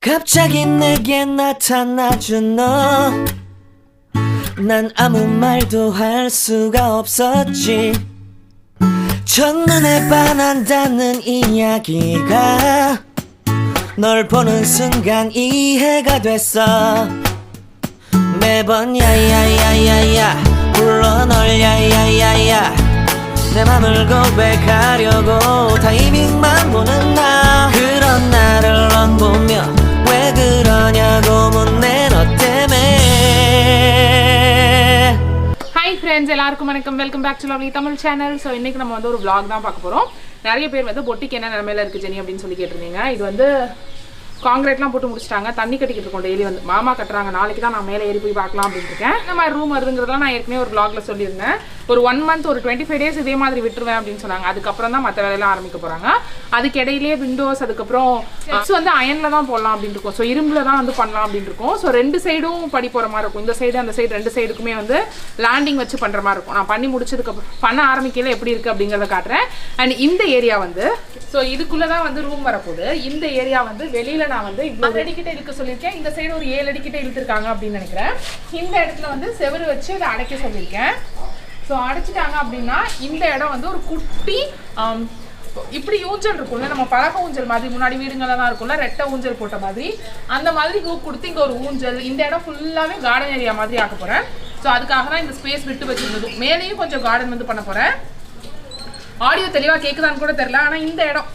갑자기 내게 나타나준 너 난 아무 말도 할 수가 없었지 첫눈에 반한다는 이야기가 널 보는 순간 이해가 됐어 매번 야야야야야 불러 널 야야야야 내 맘을 고백하려고 타이밍만 보는 나 그런 나를 넌 보며 왜 그러냐고 묻네 너 때문에 Hi friends, எல்லாருக்கும் வணக்கம். Welcome back to lovely Tamil channel. So இன்னைக்கு நம்ம வந்து ஒரு vlog தான் பார்க்க போகிறோம். நிறைய பேர் வந்து பொட்டிக்கு என்ன நிலமையில இருக்குது ஜெனி அப்படின்னு சொல்லி கேட்டிருந்தீங்க. இது வந்து காங்கிரீட்லாம் போட்டு முடிச்சிட்டாங்க. தண்ணி கட்டிக்கிட்டு இருக்கோம் டெய்லி வந்து மாமா கட்டுறாங்க. நாளைக்கு தான் நான் மேலே ஏறி போய் பார்க்கலாம் அப்படின்னு இருக்கேன். இந்த மாதிரி ரூம் வருதுங்கிறதெல்லாம் நான் ஏற்கனவே ஒரு vlogல சொல்லியிருந்தேன். ஒரு 1 month ஒரு 25 days இதே மாதிரி விட்டுருவேன் அப்படின்னு சொன்னாங்க. அதுக்கப்புறம் தான் மற்ற வேலையெல்லாம் ஆரம்பிக்க போகிறாங்க. அதுக்கு இடையிலேயே விண்டோஸ் அதுக்கப்புறம் ஸ்டெப்ஸ் வந்து அயனில் தான் போடலாம் அப்படின்னு இருக்கும். ஸோ இரும்பில் தான் வந்து பண்ணலாம் அப்படின்னு இருக்கும். ஸோ ரெண்டு சைடும் படி போகிற மாதிரி இருக்கும். இந்த சைடு அந்த சைடு ரெண்டு சைடுக்குமே வந்து லேண்டிங் வச்சு பண்ணுற மாதிரி இருக்கும். நான் பண்ணி முடிச்சதுக்கப்புறம் பண்ண ஆரம்பிக்கல எப்படி இருக்குது அப்படிங்கிறத காட்டுறேன். அண்ட் இந்த ஏரியா வந்து ஸோ இதுக்குள்ளே தான் வந்து ரூம் வரப்போகுது. இந்த ஏரியா வந்து வெளியில் நான் வந்து இவ்வளோ அடிக்கிட்ட இழுக்க சொல்லியிருக்கேன். இந்த சைடு ஒரு 7 அடிக்கிட்ட இழுத்துருக்காங்க அப்படின்னு நினைக்கிறேன். இந்த இடத்துல வந்து செவரு வச்சு அதை அடைக்க சொல்லியிருக்கேன். ஸோ அடைச்சிட்டாங்க அப்படின்னா இந்த இடம் வந்து ஒரு குட்டி இப்படி ஊஞ்சல் இருக்கும்ல, நம்ம பழக ஊஞ்சல் மாதிரி முன்னாடி வீடுங்கள்லாம் தான் இருக்கும்ல, ரெட்டை ஊஞ்சல் போட்ட மாதிரி அந்த மாதிரி ஹூக் கொடுத்து இங்கே ஒரு ஊஞ்சல், இந்த இடம் ஃபுல்லாகவே கார்டன் ஏரியா மாதிரி ஆக்க போகிறேன். ஸோ அதுக்காக தான் இந்த ஸ்பேஸ் விட்டு வச்சுருந்தது. மேலேயும் கொஞ்சம் கார்டன் வந்து பண்ண போகிறேன். ஆடியோ தெளிவாக கேட்குதான்னு கூட தெரில. ஆனால் இந்த இடம்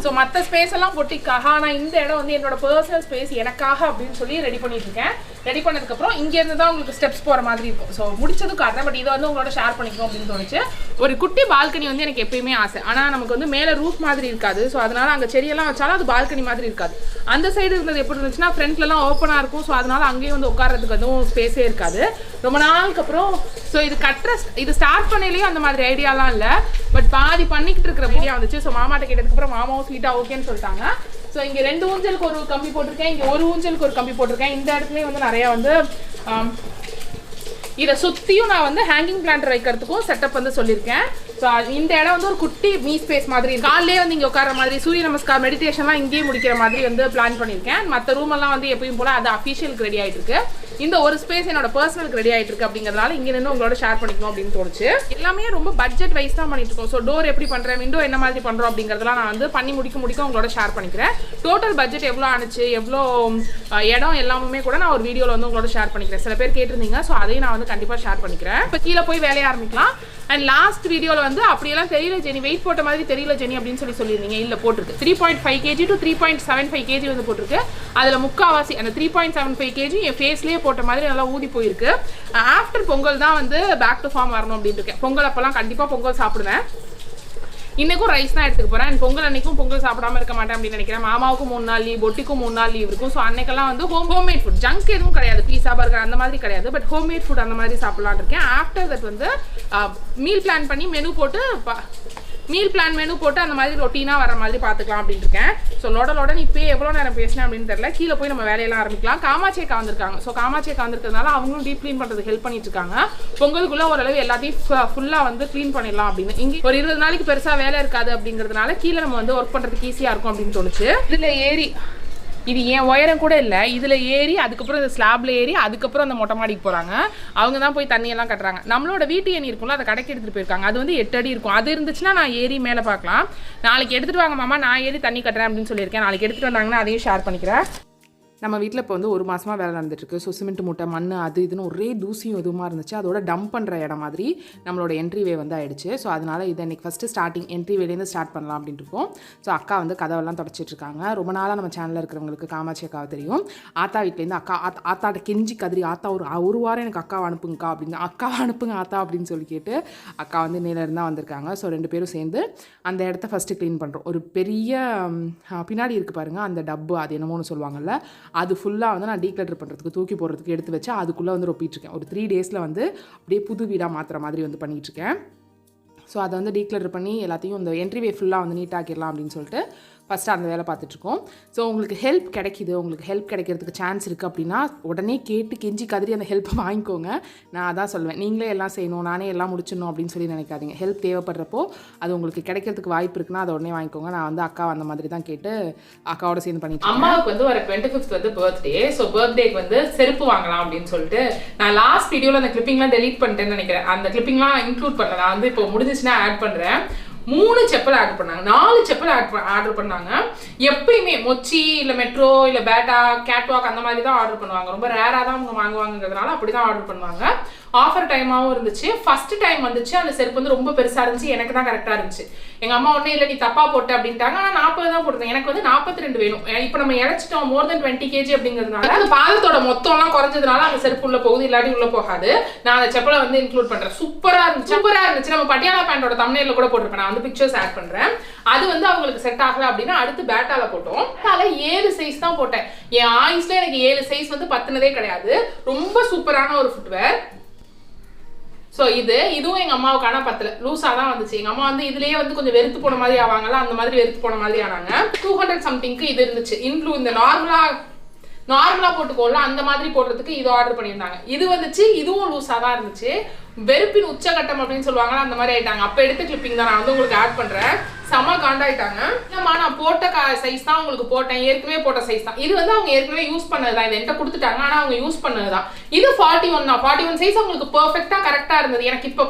ஸோ மற்ற ஸ்பேஸ் எல்லாம் பொட்டிக்காக, ஆனால் இந்த இடம் வந்து என்னோட பர்சனல் ஸ்பேஸ் எனக்காக அப்படின்னு சொல்லி ரெடி பண்ணிட்டு இருக்கேன். ரெடி பண்ணதுக்கப்புறம் இங்கேருந்து தான் உங்களுக்கு ஸ்டெப்ஸ் போகிற மாதிரி இருக்கும். ஸோ முடிச்சதும் காட்டுறேன். பட் இதை வந்து உங்களோட ஷேர் பண்ணிக்கணும் அப்படின்னு தோணுச்சு. ஒரு குட்டி பால்கனி வந்து எனக்கு எப்பயுமே ஆசை. ஆனால் நமக்கு வந்து மேலே ரூஃப் மாதிரி இருக்காது. ஸோ அதனால அங்கே செடியெல்லாம் வச்சாலும் அது பால்கனி மாதிரி இருக்காது. அந்த சைடு இருந்தது எப்படி இருந்துச்சுன்னா ஃப்ரண்ட்லலாம் ஓப்பனாக இருக்கும். ஸோ அதனால அங்கேயும் வந்து உட்காரத்துக்கு வந்து ஸ்பேஸே இருக்காது. ரொம்ப நாளுக்கு அப்புறம் ஸோ இது ஸ்டார்ட் பண்ணலையும் அந்த மாதிரி ஐடியாலாம் இல்லை. பட் பாதி பண்ணிக்கிட்டு இருக்கிற ஐடியா வந்துச்சு. ஸோ மாமாட்ட கேட்டதுக்கப்புறம் மாமாவும் ஸ்வீட்டாக ஓகேன்னு சொல்லிட்டாங்க. ஸோ இங்கே 2 ஊஞ்சலுக்கு ஒரு கம்பி போட்டிருக்கேன். இங்கே ஒரு ஊஞ்சலுக்கு ஒரு கம்பி போட்டிருக்கேன். இந்த இடத்துலையும் வந்து நிறையா வந்து இதை சுற்றியும் நான் வந்து ஹேங்கிங் பிளான்ட் வைக்கிறதுக்கும் செட்டப் வந்து சொல்லியிருக்கேன். ஸோ இந்த இடம் வந்து ஒரு குட்டி மீ ஸ்பேஸ் மாதிரி காலையிலே வந்து இங்கே உட்கார மாதிரி சூரிய நமஸ்கார் மெடிடேஷன்லாம் இங்கேயே முடிக்கிற மாதிரி வந்து பிளான் பண்ணியிருக்கேன். மற்ற ரூமெல்லாம் வந்து எப்பயும் போல் அது அஃபிஷியலுக்கு ரெடி ஆகிட்டு இருக்கு. இந்த ஒரு ஸ்பேஸ் என்னோட பர்சனலுக்கு ரெடி ஆகிட்டு இருக்கு. அப்படிங்கிறதுனால இங்கே நின்று உங்களோட ஷேர் பண்ணிக்கணும் அப்படின்னு தோணுச்சு. எல்லாமே ரொம்ப பட்ஜெட் வைஸ் தான் பண்ணிட்டு இருக்கோம். ஸோ டோர் எப்படி பண்ணுறேன், விண்டோ என்ன மாதிரி பண்ணுறோம் அப்படிங்கிறதெல்லாம் நான் வந்து பண்ணி முடிக்க உங்களோட ஷேர் பண்ணிக்கிறேன். டோட்டல் பட்ஜெட் எவ்வளோ ஆனிச்சு, எவ்வளோ இடம் எல்லாமே கூட நான் ஒரு வீடியோவில் வந்து உங்களோட ஷேர் பண்ணிக்கிறேன். சில பேர் கேட்டிருந்தீங்க. ஸோ அதையும் நான் வந்து கண்டிப்பாக ஷேர் பண்ணிக்கிறேன். இப்போ கீழே போய் வேலையை ஆரம்பிக்கலாம். அண்ட் லாஸ்ட் வீடியோவில் வந்து அப்படியெல்லாம் தெரியல ஜெனி, வெயிட் போட்ட மாதிரி தெரியல ஜெனி அப்படின்னு சொல்லியிருந்தீங்க. இல்லை போட்டிருக்கு 3.5 kg to 3.75 kg வந்து போட்டிருக்கு. அதில் முக்காவாசி அந்த 3.75 kg என் ஃபேஸ்லேயே போட்ட மாதிரி நல்லா ஊதி போயிருக்கு. ஆஃப்டர் பொங்கல் தான் வந்து பேக் டு ஃபார்ம் வரணும் அப்படின்னு இருக்கேன். பொங்கல் அப்போல்லாம் கண்டிப்பாக பொங்கல் சாப்பிடுவேன். இன்னைக்கும் ரைஸ் தான் எடுத்துக்க போகிறேன். பொங்கல் அன்னைக்கும் பொங்கல் சாப்பிடாம இருக்க மாட்டேன் அப்படின்னு நினைக்கிறேன். மாமாவுக்கும் 3 நாள் லீவ், பொட்டிக்கும் 3 நாள் லீவ் இருக்கும். ஸோ அன்னைக்கெல்லாம் வந்து ஹோம்மேட் ஃபுட், ஜங்க் எதுவும் கிடையாது, பீஸா பர்கர் அந்த மாதிரி கிடையாது. பட் ஹோம்மேட் ஃபுட் அந்த மாதிரி சாப்பிடலான்னு இருக்கேன். ஆஃப்டர் தட் வந்து மீல் பிளான் பண்ணி மெனு போட்டு அந்த மாதிரி ரொட்டீனாக வர மாதிரி பார்த்துக்கலாம் அப்படின்னு இருக்கேன். ஸோ லோட இப்போ எவ்வளோ நேரம் பேசினேன் அப்படின்னு தெரியல. கீழே போய் நம்ம வேலையெல்லாம் ஆரம்பிக்கலாம். காமாட்சியக்கா வந்திருக்காங்க. ஸோ காமாட்சியக்கா வந்திருக்கிறதுனால அவங்களும் டீப் க்ளீன் பண்ணுறது ஹெல்ப் பண்ணிட்டு இருக்காங்க. பொங்கலுக்குள்ள ஓரளவு எல்லாத்தையும் ஃபுல்லாக வந்து க்ளீன் பண்ணிடலாம் அப்படின்னு. இங்கே ஒரு 20 நாளைக்கு பெருசாக வேலை இருக்காது அப்படிங்கிறதுனால கீழே நம்ம வந்து ஒர்க் பண்ணுறதுக்கு ஈஸியாக இருக்கும் அப்படின்னு தோணுச்சு. இதில் ஏறி இது ஏன் உயரம் கூட இல்லை, இதில் ஏறி அதுக்கப்புறம் இந்த ஸ்லாப்ல ஏறி அதுக்கப்புறம் அந்த மொட்டை மாடிக்கு போகிறாங்க. அவங்க தான் போய் தண்ணியெல்லாம் கட்டுறாங்க. நம்மளோட வீட்டு எண்ணி இருக்கும்ல, அதை கடைக்கு எடுத்துகிட்டு போயிருக்காங்க. அது வந்து 8 அடி இருக்கும். அது இருந்துச்சுன்னா நான் ஏறி மேலே பார்க்கலாம். நாளைக்கு எடுத்துகிட்டு வாங்க மாமா, நான் ஏறி தண்ணி கட்டுறேன் அப்படின்னு சொல்லியிருக்கேன். நாளைக்கு எடுத்துகிட்டு வந்தாங்கன்னா அதையும் ஷேர் பண்ணிக்கிறேன். நம்ம வீட்டில் இப்போ வந்து 1 மாதமாக வேலை நடந்துட்டுருக்கு. ஸோ சிமெண்ட் மூட்டை, மண், அது இதுன்னு ஒரே தூசியும் எதுவுமா இருந்துச்சு. அதோட டம்ப் பண்ணுற இடம் மாதிரி நம்மளோட என்ட்ரிவே வந்து ஆயிடுச்சு. ஸோ அதனால் இதை இன்றைக்கி ஃபஸ்ட்டு ஸ்டார்டிங் என்ட்ரிவேலேருந்து ஸ்டார்ட் பண்ணலாம் அப்படின்ட்டு இருக்கோம். ஸோ அக்கா வந்து கதவெல்லாம் தொடச்சிட்ருக்காங்க. ரொம்ப நாளாக நம்ம சேனலில் இருக்கிறவங்களுக்கு காமாட்சி அக்காவை தெரியும். ஆத்தா வீட்டிலேருந்து ஆத்தாட்ட கெஞ்சி கதறி ஆத்தா ஒரு வாரம் எனக்கு அக்காவை அனுப்புங்கக்கா அப்படின்னு, அக்காவை அனுப்புங்க ஆத்தா அப்படின்னு சொல்லி கேட்டு அக்கா வந்து நேரில் தான் வந்திருக்காங்க. ஸோ 2 பேரும் சேர்ந்து அந்த இடத்த ஃபஸ்ட்டு க்ளீன் பண்ணுறோம். ஒரு பெரிய பின்னாடி இருக்குது பாருங்கள், அந்த டப்பு, அது என்னமோன்னு சொல்லுவாங்கள்ல, அது ஃபுல்லாக வந்து நான் டீக்ளட்டர் பண்ணுறதுக்கு தூக்கி போடுறதுக்கு எடுத்து வச்சு அதுக்குள்ளே வந்து ரொப்பிட்டுருக்கேன். ஒரு 3 days வந்து அப்படியே புது வீடாக மாற்றுற மாதிரி வந்து பண்ணிகிட்ருக்கேன். ஸோ அதை வந்து டீக்ளட்டர் பண்ணி எல்லாத்தையும் இந்த என்ட்ரிவே ஃபுல்லாக வந்து நீட்டாக்கிடலாம் அப்படின்னு சொல்லிட்டு ஃபஸ்ட்டு அந்த வேலை பார்த்துட்ருக்கோம். ஸோ உங்களுக்கு ஹெல்ப் கிடைக்கிது, உங்களுக்கு ஹெல்ப் கிடைக்கிறதுக்கு சான்ஸ் இருக்குது அப்படின்னா உடனே கேட்டு கெஞ்சி கதறி அந்த ஹெல்ப்பை வாங்கிக்கோங்க. நான் அதான் சொல்லுவேன், நீங்களே எல்லாம் செய்யணும், நானே எல்லாம் முடிச்சிடணும் அப்படின்னு சொல்லி நினைக்காதீங்க. ஹெல்ப் தேவைப்படுறப்போ அது உங்களுக்கு கிடைக்கிறதுக்கு வாய்ப்பு இருக்குன்னா அதை உடனே வாங்கிக்கோங்க. நான் வந்து அக்கா அந்த மாதிரி தான் கேட்டு அக்காவோட சேர்ந்து பண்ணிட்டு அம்மாவுக்கு வந்து ஒரு 25th வந்து பர்த்டே. ஸோ பர்த்டேக்கு வந்து செருப்பு வாங்கலாம் அப்படின்னு சொல்லிட்டு நான் லாஸ்ட் வீடியோவில் அந்த கிளிப்பிங்லாம் டெலீட் பண்ணிட்டேன்னு நினைக்கிறேன். அந்த கிளிப்பிங்லாம் இன்க்ளூட் பண்ணல, நான் வந்து இப்போ முடிஞ்சிச்சுன்னா ஆட் பண்ணுறேன். 3 செப்பல் ஆர்டர் பண்ணாங்க, 4 செப்பல் ஆர்டர் பண்ணாங்க. எப்பயுமே மொச்சி இல்லை மெட்ரோ இல்லை பேட்டா கேட்வாக் அந்த மாதிரி தான் ஆர்டர் பண்ணுவாங்க. ரொம்ப ரேராக தான் அவங்க வாங்குவாங்கிறதுனால அப்படி தான் ஆர்டர் பண்ணுவாங்க. ஆஃபர் டைமாகவும் இருந்துச்சு. ஃபர்ஸ்ட் டைம் வந்துச்சு அந்த செருப்பு வந்து ரொம்ப பெருசாக இருந்துச்சு. எனக்கு தான் கரெக்டாக இருந்துச்சு. எங்கள் அம்மா ஒன்றும் இல்லை நீ தப்பாக போட்ட அப்படின்ட்டாங்க. ஆனால் 40 தான் போட்டேன். எனக்கு வந்து 42 வேணும். இப்போ நம்ம இழைச்சிட்டோம் மோர் தென் 20 kg அப்படிங்கிறதுனால அந்த பாதத்தோட மொத்தம்லாம் குறைஞ்சதுனால அந்த செருப்பு உள்ள போகுது, இல்லாட்டி உள்ள போகாது. நான் அந்த செப்பலை வந்து இன்க்ளூட் பண்ணுறேன். சூப்பராக இருந்துச்சு. நம்ம பட்டியாலா பேண்டோட தம்ப்நெயில்ல கூட போட்டிருப்பேன். நான் வந்து பிக்சர்ஸ் ஆட் பண்ணுறேன். அது வந்து அவங்களுக்கு செட் ஆகல அப்படின்னா அடுத்து பேட்டால போட்டோம். பேட்டால 7 சைஸ் தான் போட்டேன். என் ஆயுஸ்ல எனக்கு 7 சைஸ் வந்து பத்துனதே கிடையாது. ரொம்ப சூப்பரான ஒரு ஃபுட்வேர். ஸோ இதுவும் எங்கள் அம்மாவுக்கான பத்தில் லூஸாக தான் வந்துச்சு. எங்கள் அம்மா வந்து இதுலேயே வந்து கொஞ்சம் வெறுத்து போன மாதிரி ஆவாங்கல்ல, அந்த மாதிரி வெறுத்து போன மாதிரி ஆனாங்க. 200 சம்திங்க்கு இது இருந்துச்சு. இந்த நார்மலாக போட்டுக்கோல அந்த மாதிரி போடுறதுக்கு இது ஆர்டர் பண்ணியிருந்தாங்க. இது வந்துச்சு, இதுவும் லூஸாக தான் இருந்துச்சு. வெறுப்பின் உச்சகட்டம் அப்படின்னு சொல்லுவாங்களா, அந்த மாதிரி ஆயிட்டாங்க. அப்போ எடுத்த கிளிப்பிங் தான் நான் வந்து உங்களுக்கு ஆட் பண்ணுறேன். செம காண்டாயிட்டாங்க. இல்லைம்மா நான் போட்ட சைஸ் தான் உங்களுக்கு போட்டேன், ஏற்கனவே போட்ட சைஸ் தான். இது வந்து அவங்க ஏற்கனவே யூஸ் பண்ணது தான். இது என்கிட்ட கொடுத்துட்டாங்க, ஆனால் அவங்க யூஸ் பண்ணது தான். இது 41 தான். 41 சைஸ் அவங்களுக்கு பர்ஃபெக்டாக கரெக்டாக இருந்தது. எனக்கு இப்போ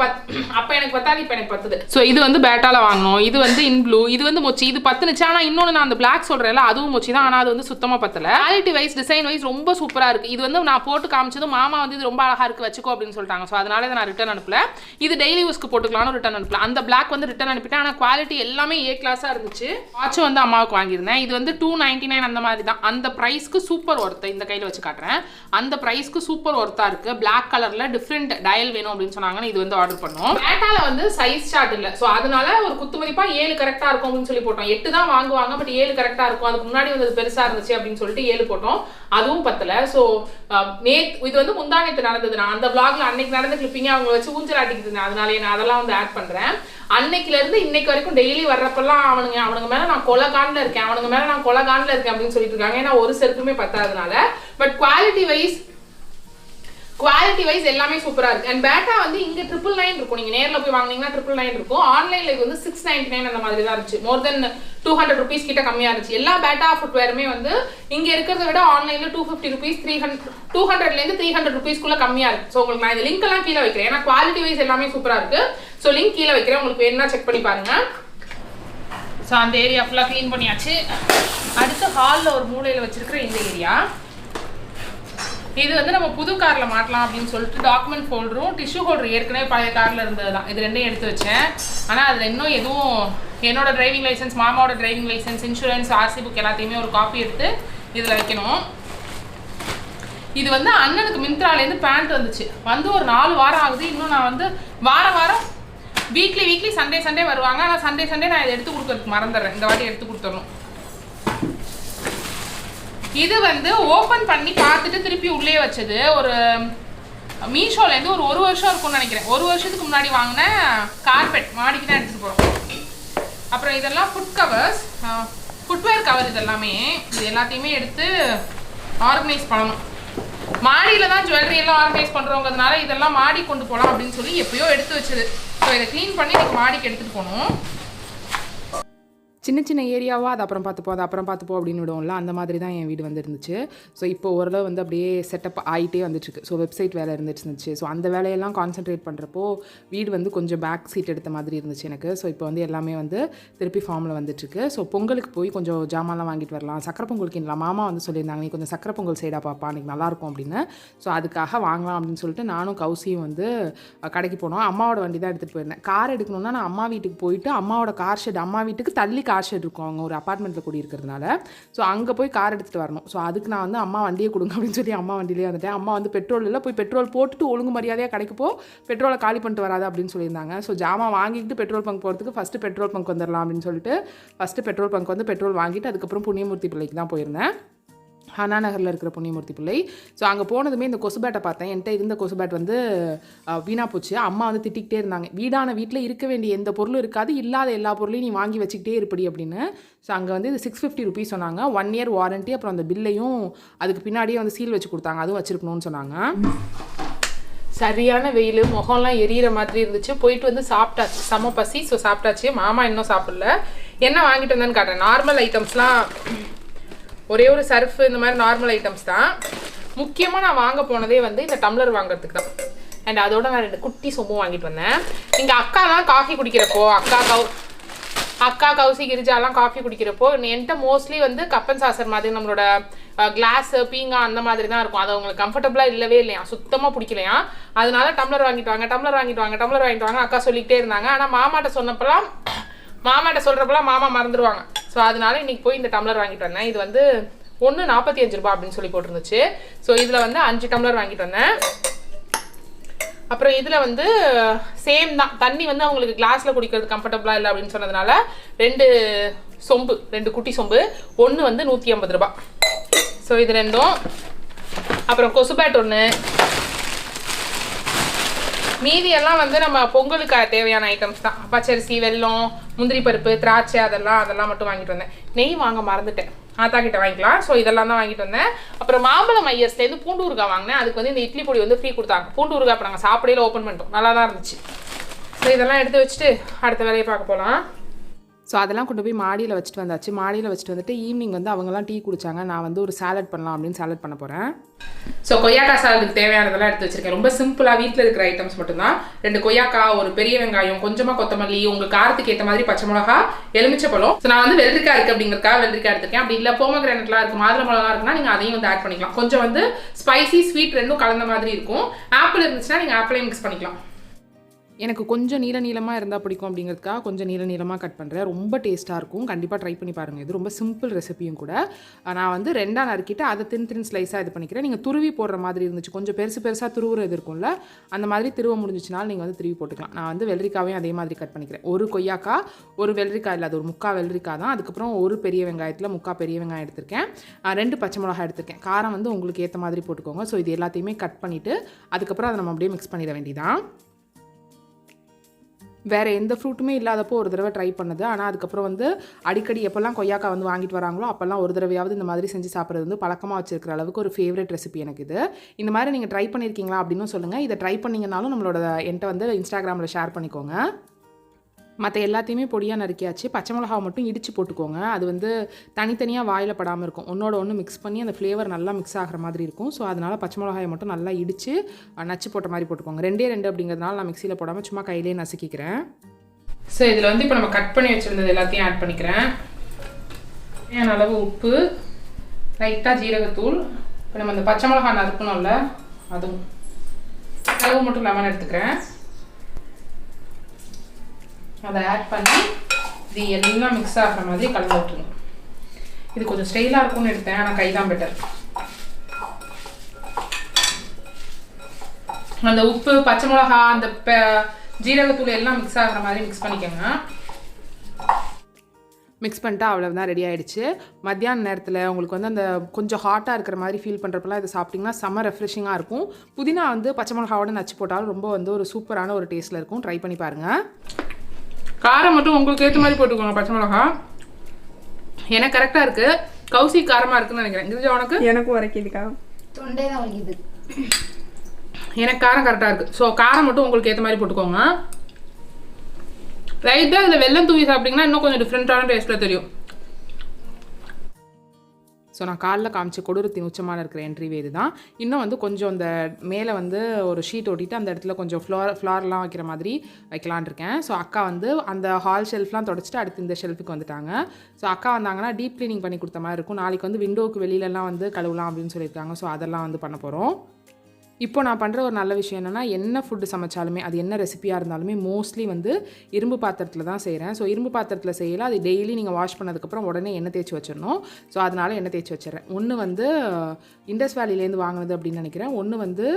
அப்போ எனக்கு பத்தாது, இப்போ எனக்கு பத்துது. ஸோ இது வந்து பேட்டால வாங்கணும். இது வந்து இன் ப்ளூ, இது வந்து மொச்சி. இது பத்துனுச்சு. ஆனால் இன்னொன்று நான் அந்த பிளாக் சொல்கிறேன்ல, அதுவும் மொச்சி தான். ஆனால் அது வந்து சுத்தமாக பத்தல. குவாலிட்டி வைஸ் டிசைன் வைஸ் ரொம்ப சூப்பராக இருக்குது. இது வந்து நான் போட்டு காமிச்சதும் மாமா வந்து இது ரொம்ப அழகாக இருக்குது வச்சுக்கோ அப்படின்னு சொல்லிட்டாங்க. ஸோ அதனால இதை நான் ரிட்டர்ன் அனுப்பல. இது டெய்லி யூஸ்க்கு போட்டுக்கலாம்னு ரிட்டர்ன் அனுப்பல. அந்த பிளாக் வந்து ரிட்டர்ன் அனுப்பிட்டேன். ஆனால் குவாலிட்டி எல்லாமே ஏ கிளாஸாக இருந்துச்சு. வாட்சும் வந்து அம்மாவுக்கு வாங்கியிருந்தேன். இது வந்து 299 அந்த மாதிரி தான். அந்த ப்ரைஸ்க்கு சூப்பர் ஒர்த்து. இந்த கையில் வச்சு காட்டுறேன். அந்த ப்ரைஸ்க்கு சூப்பர் ஒர்த்தாக இருக்குது. பிளாக் கலரில் டிஃப்ரெண்ட் டயல் வேணும் அப்படின்னு சொன்னாங்கன்னு இது வந்து ஆர்டர் பண்ணோம். பேட்டால வந்து சைஸ் சார்ட் இல்லை. ஸோ அதனால ஒரு குத்து மதிப்பாக 7 கரெக்டாக இருக்கும் அப்படின்னு சொல்லி போட்டோம். 8 தான் வாங்குவாங்க, பட் 7 கரெக்டாக இருக்கும். அதுக்கு முன்னாடி வந்து அது பெருசாக இருந்துச்சு அப்படின்னு சொல்லிட்டு 7 போட்டோம். அதுவும் பத்தல. ஸோ இது வந்து முந்தானத்து நடந்தது. நான் அந்த vlogல அன்னைக்கு நடந்த கிளிப்பிங்க அவங்க வச்சு ஊஞ்சல் ஆட்டிக்கிட்டு இருந்தேன். அதனால நான் அதெல்லாம் வந்து ஆட் பண்றேன். அன்னைக்குல இருந்து இன்னைக்கு வரைக்கும் டெய்லி வர்றப்பெல்லாம் அவனுங்க மேல நான் கொலகான்ல இருக்கேன் அப்படின்னு சொல்லிட்டு இருக்காங்க. ஏன்னா ஒரு செருப்புமே பத்தாதனால. பட் குவாலிட்டி வைஸ் எல்லாமே சூப்பரா இருக்கு. அண்ட் பேட்டா வந்து இங்க 999 இருக்கும். நீங்க நேர்ல போய் வாங்குனீங்கன்னா 999 இருக்கும். ஆன்லைன்ல இது வந்து 699 அந்த மாதிரி தான் இருந்துச்சு. மோர் தென் 200 rupees கிட்ட கம்மியா இருந்துச்சு. எல்லா பேட்டா ஃபுட்வேருமே வந்து இங்க இருக்கிறத விட ஆன்லைன்ல 250 rupees 200ல இருந்து 300 rupees குள்ள கம்மியா இருக்கு. ஸோ உங்களுக்கு நான் இந்த லிங்க் எல்லாம் கீழே வைக்கிறேன். ஏன்னா குவாலிட்டி வைஸ் எல்லாமே சூப்பரா இருக்கு. ஸோ லிங்க் கீழே வைக்கிறேன், உங்களுக்கு வேணும்னா செக் பண்ணி பாருங்க. ஸோ அந்த ஏரியா ஃபுல்லா க்ளீன் பண்ணியாச்சு. அடுத்து ஹாலில் ஒரு மூலையில் வச்சிருக்கிற இந்த ஏரியா, இது வந்து நம்ம புது காரில் மாட்டலாம் அப்படின்னு சொல்லிட்டு டாக்குமெண்ட் ஃபோல்டரும் டிஷ்யூ ஹோல்டர் ஏற்கனவே பழைய காரில் இருந்தது தான். இது ரெண்டையும் எடுத்து வச்சேன். ஆனால் அதில் இன்னும் எதுவும் என்னோட டிரைவிங் லைசன்ஸ், மாமாவோட driving licence, insurance, RC book எல்லாத்தையுமே ஒரு காப்பி எடுத்து இதில் வைக்கணும். இது வந்து அண்ணனுக்கு மிந்த்ராலேருந்து பேண்ட் வந்துச்சு. வந்து ஒரு 4 வாரம் ஆகுது. இன்னும் நான் வந்து வாரம் வீக்லி சண்டே வருவாங்க. ஆனால் சண்டே நான் இதை எடுத்து கொடுக்கறதுக்கு மறந்துடுறேன். இந்த வாட்டி எடுத்து கொடுத்துடணும். இது வந்து ஓப்பன் பண்ணி பார்த்துட்டு திருப்பி உள்ளே வச்சது. ஒரு மீஷோலேருந்து ஒரு வருஷம் இருக்கும்னு நினைக்கிறேன். 1 வருஷத்துக்கு முன்னாடி வாங்கின கார்பெட் மாடிக்கு தான் எடுத்துகிட்டு போகிறோம். அப்புறம் இதெல்லாம் ஃபுட்வேர் கவர். இது எல்லாத்தையுமே எடுத்து ஆர்கனைஸ் பண்ணணும். மாடியில் தான் ஜுவல்லரி எல்லாம் ஆர்கனைஸ் பண்ணுறவங்கிறதுனால இதெல்லாம் மாடி கொண்டு போகலாம் அப்படின்னு சொல்லி எப்பயோ எடுத்து வச்சது. ஸோ இதை க்ளீன் பண்ணி எனக்கு மாடிக்கு எடுத்துகிட்டு போகணும். சின்ன ஏரியாவாக அதை அப்புறம் பார்த்துப்போம் அப்படின்னு விடுவோம்ல, அந்த மாதிரி தான் என் வீடு வந்து இருந்துச்சு. ஸோ இப்போ ஓரளவு வந்து அப்படியே செட்டப் ஆகிட்டே வந்துட்டுருக்கு. ஸோ வெப்சைட் வேலை இருந்துச்சு. ஸோ அந்த வேலையெல்லாம் கான்சென்ட்ரேட் பண்ணுறப்போ வீடு வந்து கொஞ்சம் பேக் சீட் எடுத்த மாதிரி இருந்துச்சு எனக்கு. ஸோ இப்போ வந்து எல்லாமே வந்து திருப்பி ஃபார்மில் வந்துட்டுருக்கு. ஸோ பொங்கலுக்கு போய் கொஞ்சம் ஜாமான்லாம் வாங்கிட்டு வரலாம். சக்கரை பொங்கலுக்கு இல்லை, மாமா வந்து சொல்லியிருந்தாங்க நீ கொஞ்சம் சக்கரை பொங்கல் சைடா பாப்பா, அன்றைக்கி நல்லாயிருக்கும் அப்படின்னு. ஸோ அதுக்காக வாங்கலாம் அப்படின்னு சொல்லிட்டு நானும் கௌசியும் வந்து கடைக்கு போனோம். அம்மாவோட வண்டி தான் எடுத்துகிட்டு போயிருந்தேன். கார் எடுக்கணுன்னா நான் அம்மா வீட்டுக்கு போயிட்டு அம்மாவோட கார் ஷெட், அம்மா வீட்டுக்கு தள்ளி கார் ஷெட் இருக்கும், அவங்க ஒரு அப்பார்ட்மெண்ட்டில் கூடி இருக்கிறதுனால. ஸோ அங்கே போய் கார் எடுத்துகிட்டு வரணும். ஸோ அதுக்கு நான் வந்து அம்மா வண்டியை கொடுங்க அப்படின்னு சொல்லி அம்மா வண்டியிலே வந்துட்டேன். அம்மா வந்து பெட்ரோல் இல்லை, போய் பெட்ரோல் போட்டுட்டு ஒழுங்கு மரியாதையாக கிடைக்கப்போ பெட்ரோலை காலி பண்ணிட்டு வராது அப்படின்னு சொல்லியிருந்தாங்க. ஸோ ஜாமான் வாங்கிட்டு பெட்ரோல் பங்க் போகிறதுக்கு ஃபஸ்ட்டு பெட்ரோல் பங்க் வந்துடலாம் அப்படின்னு சொல்லிட்டு ஃபஸ்ட்டு பெட்ரோல் பங்க் வந்து பெட்ரோல் வாங்கிட்டு அதுக்கப்புறம் புண்ணியமூர்த்தி பிள்ளைக்கு தான் போயிருந்தேன். அண்ணா நகரில் இருக்கிற புண்ணியமூர்த்தி பிள்ளை. ஸோ அங்கே போனதுமே இந்த கொசு பேட்டை பார்த்தேன். என்கிட்ட இருந்த கொசு பேட் வந்து வீணாக போச்சு. அம்மா வந்து திட்டிக்கிட்டே இருந்தாங்க, வீடான வீட்டில் இருக்க வேண்டிய எந்த பொருளும் இருக்காது, இல்லாத எல்லா பொருளையும் நீ வாங்கி வச்சுக்கிட்டே இருப்படி அப்படின்னு. ஸோ அங்கே வந்து இது 650 ருபீஸ் சொன்னாங்க. 1 இயர் வாரண்ட்டி. அப்புறம் அந்த பில்லையும் அதுக்கு பின்னாடியே வந்து சீல் வச்சு கொடுத்தாங்க, அதுவும் வச்சுருக்கணும்னு சொன்னாங்க. சரியான வெயில், முகம்லாம் எரியிற மாதிரி இருந்துச்சு. போயிட்டு வந்து சாப்பிட்டாச்சு, செம பசி. ஸோ சாப்பிட்டாச்சு. மாமா இன்னும் சாப்பிடல. என்ன வாங்கிட்டு வந்தேன்னு காட்டுறேன். நார்மல் ஐட்டம்ஸ்லாம், ஒரே ஒரு சர்ஃப், இந்த மாதிரி நார்மல் ஐட்டம்ஸ் தான். முக்கியமாக நான் வாங்க போனதே வந்து இந்த டம்ளர் வாங்குறதுக்கு தான். அண்ட் அதோட நான் 2 குட்டி சொம்பும் வாங்கிட்டு வந்தேன். இங்கே அக்காலாம் காஃபி குடிக்கிறப்போ, அக்கா கௌசி கிரிஜாலாம் காஃபி குடிக்கிறப்போ என்கிட்ட மோஸ்ட்லி வந்து கப்பன் சாசர் மாதிரி நம்மளோட கிளாஸு பீங்கா அந்த மாதிரி தான் இருக்கும். அது அவங்களுக்கு கம்ஃபர்டபுளாக இல்லவே இல்லையா, சுத்தமாக பிடிக்கலையா. அதனால டம்ளர் வாங்கிட்டு வாங்க அக்கா சொல்லிக்கிட்டே இருந்தாங்க. ஆனால் மாமாட்ட சொல்கிறப்பெல்லாம் மாமா மறந்துடுவாங்க. ஸோ அதனால இன்றைக்கி போய் இந்த டம்ளர் வாங்கிட்டு வந்தேன். இது வந்து 1.45 ரூபா அப்படின்னு சொல்லி போட்டிருந்துச்சு. ஸோ இதில் வந்து 5 டம்ளர் வாங்கிட்டு வந்தேன். அப்புறம் இதில் வந்து சேம் தான், தண்ணி வந்து அவங்களுக்கு கிளாஸில் குடிக்கிறது கம்ஃபர்டபுளாக இல்லை அப்படின்னு சொன்னதுனால 2 குட்டி சொம்பு, ஒன்று வந்து 150 ரூபா. ஸோ இது 2. அப்புறம் கொசுபேட் 1. மீதியெல்லாம் வந்து நம்ம பொங்கலுக்கு தேவையான ஐட்டம்ஸ் தான். பச்சரிசி, வெல்லம், முந்திரி பருப்பு, திராட்சை, அதெல்லாம் மட்டும் வாங்கிட்டு வந்தேன். நெய் வாங்க மறந்துட்டேன், ஆத்தா கிட்ட வாங்கிக்கலாம். ஸோ இதெல்லாம் தான் வாங்கிட்டு வந்தேன். அப்புறம் மாம்பழம் ஐயர்ஸ்லேருந்து பூண்டு ஊறுகாய் வாங்கினேன். அதுக்கு வந்து இந்த இட்லி பொடி வந்து ஃப்ரீ கொடுத்தாங்க. பூண்டு ஊறுகாய் இப்போ நாங்கள் சாப்பிடையில ஓப்பன் பண்ணிட்டோம், நல்லா தான் இருந்துச்சு. ஸோ இதெல்லாம் எடுத்து வச்சுட்டு அடுத்த வேலையை பார்க்க போகலாம். ஸோ அதெல்லாம் கொண்டு போய் மாடியில் வச்சுட்டு வந்தாச்சு. மாடியில் வச்சுட்டு வந்துட்டு ஈவினிங் வந்து அவங்கெல்லாம் டீ குடித்தாங்க. நான் வந்து ஒரு சாலட் பண்ணலாம் அப்படின்னு சாலட் பண்ண போகிறேன். ஸோ கொய்யாக்காய் சாலட்டுக்கு தேவையானதெல்லாம் எடுத்து வச்சுருக்கேன். ரொம்ப சிம்பிளாக வீட்டில் இருக்கிற ஐட்டம்ஸ் மட்டும்தான். 2 கொய்யாக்காய், ஒரு பெரிய வெங்காயம், கொஞ்சமாக கொத்தமல்லி, உங்கள் காரத்துக்கு ஏற்ற மாதிரி பச்சை மிளகா, எலுமிச்சப்பழம். ஸோ நான் வந்து வெள்ளரிக்காய் இருக்குது அப்படிங்கிறதுக்காக வெள்ளரிக்காய் எடுத்துருக்கேன். அப்படி இல்லை போமகிரானட்லாம் இருக்குது, மாதுளை மிளகா இருக்குன்னா நீங்கள் அதையும் வந்து ஆட் பண்ணிக்கலாம். கொஞ்சம் வந்து ஸ்பைசி ஸ்வீட் 2ம் கலந்த மாதிரி இருக்கும். ஆப்பிள் இருந்துச்சுன்னா நீங்கள் ஆப்பிளையும் மிக்ஸ் பண்ணிக்கலாம். எனக்கு கொஞ்சம் நீளமாக இருந்தால் பிடிக்கும் அப்படிங்கிறதுக்காக கொஞ்சம் நீளமாக கட் பண்ணுறேன். ரொம்ப டேஸ்ட்டாக இருக்கும், கண்டிப்பாக ட்ரை பண்ணி பாருங்கள். இது ரொம்ப சிம்பிள் ரெசிபியும் கூட. நான் வந்து 2ஆக நறுக்கிட்டு அதை தின் ஸ்லைஸாக இது பண்ணிக்கிறேன். நீங்கள் துருவி போடுற மாதிரி இருந்துச்சு, கொஞ்சம் பெருசாக துருவுறது இருக்கும்ல, அந்த மாதிரி திருவ முடிஞ்சிச்சுனாலும் நீங்கள் வந்து திருவி போட்டுக்கலாம். நான் வந்து வெள்ளரிக்காவையும் அதே மாதிரி கட் பண்ணிக்கிறேன். ஒரு கொய்யாக்காய், ஒரு வெள்ளரிக்காய் இல்லை, அது ஒரு 3/4 வெள்ளரிக்காய் தான். அதுக்கப்புறம் ஒரு பெரிய வெங்காயத்தில் 3/4 பெரிய வெங்காயம் எடுத்திருக்கேன். 2 பச்சை மிளகாய் எடுத்திருக்கேன். காரம் வந்து உங்களுக்கு ஏற்ற மாதிரி போட்டுக்கோங்க. ஸோ இது எல்லாத்தையுமே கட் பண்ணிவிட்டு அதுக்கப்புறம் அதை நம்ம அப்படியே மிக்ஸ் பண்ணிட வேண்டியதான். வேறு எந்த ஃப்ரூட்டுமே இல்லாதப்போ ஒரு தடவை ட்ரை பண்ணது. ஆனால் அதுக்கப்புறம் வந்து அடிக்கடி எப்போல்லாம் கொய்யாக்காய் வந்து வாங்கிட்டு வராங்களோ அப்போல்லாம் ஒரு தடவையாவது இந்த மாதிரி செஞ்சு சாப்பிட்றது வந்து பழக்கமாக வச்சிருக்கிற அளவுக்கு ஒரு ஃபேவரட் ரெசிபி எனக்கு இது. இந்த மாதிரி நீங்கள் ட்ரை பண்ணியிருக்கீங்களா அப்படின்னு சொல்லுங்கள். இதை ட்ரை பண்ணிங்கனாலும் நம்மளோட என்கிட்ட வந்து இன்ஸ்டாகிராமில் ஷேர் பண்ணிக்கோங்க. மற்ற எல்லாத்தையுமே பொடியாக நறுக்கியாச்சு. பச்சை மிளகாவை மட்டும் இடித்து போட்டுக்கோங்க. அது வந்து தனித்தனியாக வாயில் படாமல் இருக்கும், ஒன்றோட ஒன்று மிக்ஸ் பண்ணி அந்த ஃப்ளேவர் நல்லா மிக்ஸ் ஆகிற மாதிரி இருக்கும். ஸோ அதனால் பச்சை மிளகாயை மட்டும் நல்லா இடித்து நச்சு போட்ட மாதிரி போட்டுக்கோங்க. 2 அப்படிங்கிறதுனால நான் மிக்சியில் போடாமல் சும்மா கையிலே நசுக்கிக்கிறேன். ஸோ இதில் வந்து இப்போ நம்ம கட் பண்ணி வச்சுருந்தது எல்லாத்தையும் ஆட் பண்ணிக்கிறேன். தேவையான அளவு உப்பு, லைட்டாக ஜீரகத்தூள், இப்போ நம்ம அந்த பச்சை மிளகாய் நறுக்கணும்ல அதுவும், அளவு மட்டும் லெமன் எடுத்துக்கிறேன். அதை ஆட் பண்ணி இது எல்லாம் மிக்ஸ் ஆகிற மாதிரி கலந்து விட்டுருங்க. இது கொஞ்சம் ஸ்டைலாக இருக்கும்னு எடுத்தேன், ஆனால் கை தான் பெட்டர். அந்த உப்பு, பச்சை மிளகா, அந்த ஜீரகத்தூள் எல்லாம் மிக்ஸ் ஆகிற மாதிரி மிக்ஸ் பண்ணிக்கோங்க. மிக்ஸ் பண்ணிட்டு அவ்வளோதான், ரெடி ஆகிடுச்சு. மத்தியான நேரத்தில் உங்களுக்கு வந்து அந்த கொஞ்சம் ஹாட்டாக இருக்கிற மாதிரி ஃபீல் பண்ணுறப்பெல்லாம் இதை சாப்பிட்டிங்கன்னா செம்ம ரெஃப்ரெஷிங்காக இருக்கும். புதினா வந்து பச்சை மிளகாவோட நச்சு போட்டாலும் ரொம்ப வந்து ஒரு சூப்பரான ஒரு டேஸ்ட்டில் இருக்கும். ட்ரை பண்ணி பாருங்கள். காரம் மட்டும் உங்களுக்கு ஏற்ற மாதிரி போட்டுக்கோங்க. பச்சை மிளகா எனக்கு கரெக்டாக இருக்குது. கௌசி காரமாக இருக்குன்னு நினைக்கிறேன். கிரிஜா உனக்கு? எனக்கு உரைக்குதுக்கா, தொண்டை தான் வலிக்குது. எனக்கு காரம் கரெக்டாக இருக்குது. ஸோ காரம் மட்டும் உங்களுக்கு ஏற்ற மாதிரி போட்டுக்கோங்க. லைட்டாக இதில் வெல்லம் தூவி சாப்பிட்டிங்கன்னா இன்னும் கொஞ்சம் டிஃப்ரெண்ட்டான டேஸ்ட்டில் தெரியும். ஸோ நான் காலைல காமிச்ச கொடூரத்தின் உச்சமான இருக்கிற என்ட்ரிவே இது தான். இன்னும் வந்து கொஞ்சம் இந்த மேலே வந்து ஒரு ஷீட் ஒட்டிட்டு அந்த இடத்துல கொஞ்சம் ஃப்ளார்லாம் வைக்கிற மாதிரி வைக்கலான் இருக்கேன். ஸோ அக்கா வந்து அந்த ஹால் ஷெல்ஃப்லாம் தொடச்சிட்டு அடுத்து இந்த ஷெல்ஃபுக்கு வந்துட்டாங்க. ஸோ அக்கா வந்தாங்கன்னா டீப் க்ளீனிங் பண்ணி கொடுத்த மாதிரி இருக்கும். நாளைக்கு வந்து விண்டோவுக்கு வெளியிலலாம் வந்து கழுவலாம் அப்படின்னு சொல்லியிருக்காங்க. ஸோ அதெல்லாம் வந்து பண்ண போகிறோம். இப்போ நான் பண்ணுற ஒரு நல்ல விஷயம் என்னென்னா, என்ன ஃபுட்டு சமைச்சாலுமே அது என்ன ரெசிபியாக இருந்தாலுமே மோஸ்ட்லி வந்து இரும்பு பாத்திரத்தில் தான் செய்கிறேன். ஸோ இரும்பு பாத்திரத்தில் செய்யலாம். அது டெய்லி நீங்கள் வாஷ் பண்ணதுக்கப்புறம் உடனே எண்ணெய் தேய்ச்சி வச்சிடணும். ஸோ அதனால் எண்ணெய் தேய்ச்சி வச்சிடறேன். ஒன்று வந்து இண்டஸ் வேலிலேருந்து வாங்கினது அப்படின்னு நினைக்கிறேன். ஒன்று வந்து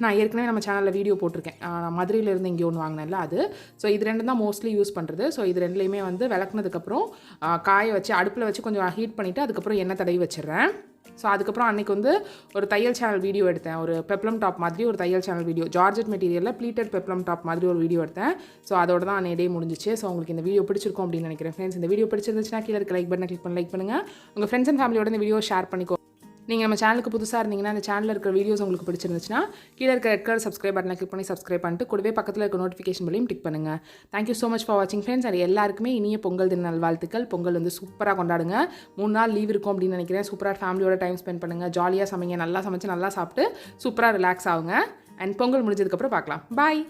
நான் ஏற்கனவே நம்ம சேனலில் வீடியோ போட்டிருக்கேன், மதுரையிலேருந்து இங்கே ஒன்று வாங்கினேன்ல அது. ஸோ இது 2 தான் மோஸ்ட்லி யூஸ் பண்ணுறது. ஸோ இது 2லையுமே வந்து விளக்குனதுக்கப்புறம் காய வச்சு அடுப்பில் வச்சு கொஞ்சம் ஹீட் பண்ணிவிட்டு அதுக்கப்புறம் எண்ணெய் தடவி வச்சிடுறேன். ஸோ அதுக்கப்புறம் அன்றைக்கி வந்து ஒரு தையல் சேனல் வீடியோ எடுத்தேன். ஒரு பெப்ளம் டாப் மாதிரி ஒரு தையல் சேனல் வீடியோ, ஜார்ஜெட் மெட்டீரியலில் ப்ளீட்டட் பெப்ளம் டாப் மாதிரி ஒரு வீடியோ எடுத்தேன். ஸோ அதோட தான் அன்றைய டே முடிஞ்சிச்சு. ஸோ உங்களுக்கு இந்த வீடியோ பிடிச்சிருக்கும் அப்படின்னு நினைக்கிறேன் ஃப்ரெண்ட்ஸ். இந்த வீடியோ பிடிச்சிருந்துச்சுன்னா கீழே இருக்க லைக் பட்டனை கிளிக் பண்ணுங்கள். உங்கள் ஃப்ரெண்ட்ஸ் அண்ட் ஃபேமிலியோட இந்த வீடியோ ஷேர் பண்ணிக்கோ. நீங்கள் நம்ம சேனலுக்கு புதுசாக இருந்தீங்கன்னா அந்த சேனலில் இருக்கிற வீடியோஸ் உங்களுக்கு பிடிச்சிருந்துச்சுன்னா கீழே இருக்க ரெட் கலர் சப்ஸ்கிரைப் பட்டனை கிளிக் பண்ணி சப்ஸ்கிரைப் பண்ணிட்டு கூடவே பக்கத்தில் இருக்க நோட்டிஃபிகேஷன் பில்லையும் டிக் பண்ணுங்கள். தேங்க்யூ ஸோ மச் ஃபார் வாட்சிங் ஃப்ரெண்ட்ஸ். அது எல்லாருக்குமே இனிய பொங்கல் தின நல்வாழ்த்துக்கள். பொங்கல் வந்து சூப்பராக கொண்டாடுங்க. 3 நாள் லீவ் இருக்கும் அப்படின்னு நினைக்கிறேன். சூப்பராக ஃபேமிலியோட டைம் ஸ்பெண்ட் பண்ணுங்கள், ஜாலியாக சமைங்க, நல்லா சமைச்சு நல்லா சாப்பிட்டு சூப்பராக ரிலாக்ஸ் ஆகுங்க. அண்ட் பொங்கல் முடிஞ்சதுக்கப்புறம் பார்க்கலாம். பாய்.